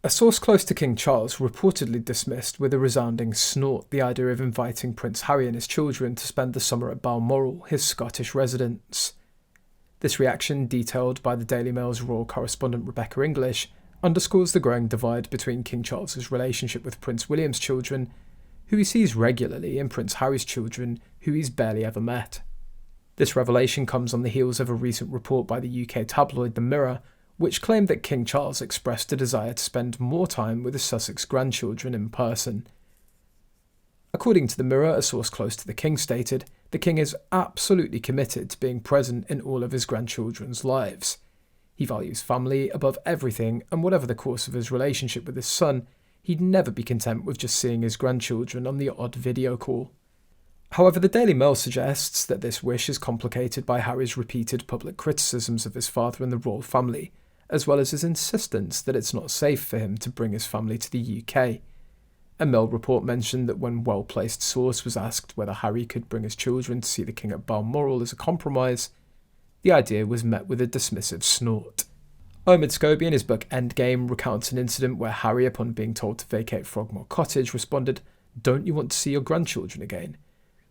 A source close to King Charles reportedly dismissed with a resounding snort the idea of inviting Prince Harry and his children to spend the summer at Balmoral, his Scottish residence. This reaction, detailed by the Daily Mail's royal correspondent Rebecca English, underscores the growing divide between King Charles's relationship with Prince William's children, who he sees regularly, and Prince Harry's children, who he's barely ever met. This revelation comes on the heels of a recent report by the UK tabloid The Mirror, which claimed that King Charles expressed a desire to spend more time with his Sussex grandchildren in person. According to The Mirror, a source close to the King stated, the King is absolutely committed to being present in all of his grandchildren's lives. He values family above everything, and whatever the course of his relationship with his son, he'd never be content with just seeing his grandchildren on the odd video call. However, the Daily Mail suggests that this wish is complicated by Harry's repeated public criticisms of his father and the royal family, as well as his insistence that it's not safe for him to bring his family to the UK. A Mail report mentioned that when well-placed source was asked whether Harry could bring his children to see the King at Balmoral as a compromise, the idea was met with a dismissive snort. Omid Scobie, in his book Endgame, recounts an incident where Harry, upon being told to vacate Frogmore Cottage, responded, "Don't you want to see your grandchildren again?"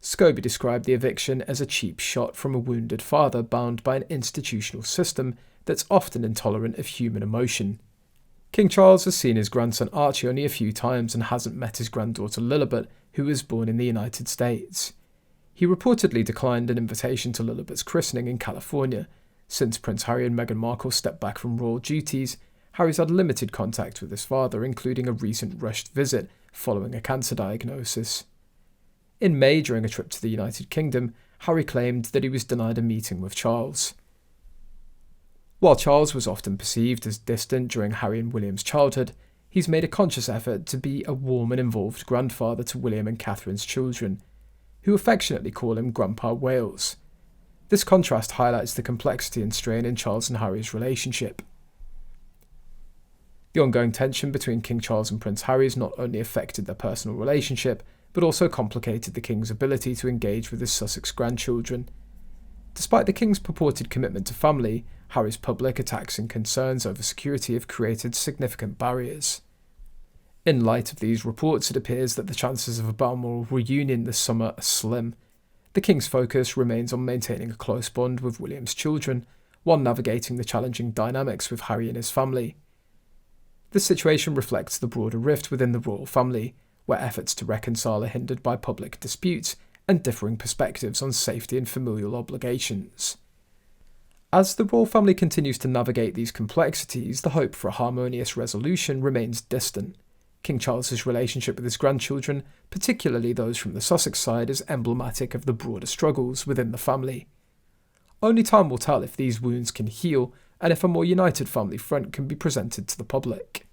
Scobie described the eviction as a cheap shot from a wounded father bound by an institutional system that's often intolerant of human emotion. King Charles has seen his grandson Archie only a few times and hasn't met his granddaughter Lilibet, who was born in the United States. He reportedly declined an invitation to Lilibet's christening in California. Since Prince Harry and Meghan Markle stepped back from royal duties, Harry's had limited contact with his father, including a recent rushed visit following a cancer diagnosis. In May, during a trip to the United Kingdom, Harry claimed that he was denied a meeting with Charles. While Charles was often perceived as distant during Harry and William's childhood, he's made a conscious effort to be a warm and involved grandfather to William and Catherine's children, who affectionately call him Grandpa Wales. This contrast highlights the complexity and strain in Charles and Harry's relationship. The ongoing tension between King Charles and Prince Harry has not only affected their personal relationship, but also complicated the King's ability to engage with his Sussex grandchildren. Despite the King's purported commitment to family, Harry's public attacks and concerns over security have created significant barriers. In light of these reports, it appears that the chances of a Balmoral reunion this summer are slim. The King's focus remains on maintaining a close bond with William's children, while navigating the challenging dynamics with Harry and his family. This situation reflects the broader rift within the royal family, where efforts to reconcile are hindered by public disputes and differing perspectives on safety and familial obligations. As the royal family continues to navigate these complexities, the hope for a harmonious resolution remains distant. King Charles's relationship with his grandchildren, particularly those from the Sussex side, is emblematic of the broader struggles within the family. Only time will tell if these wounds can heal and if a more united family front can be presented to the public.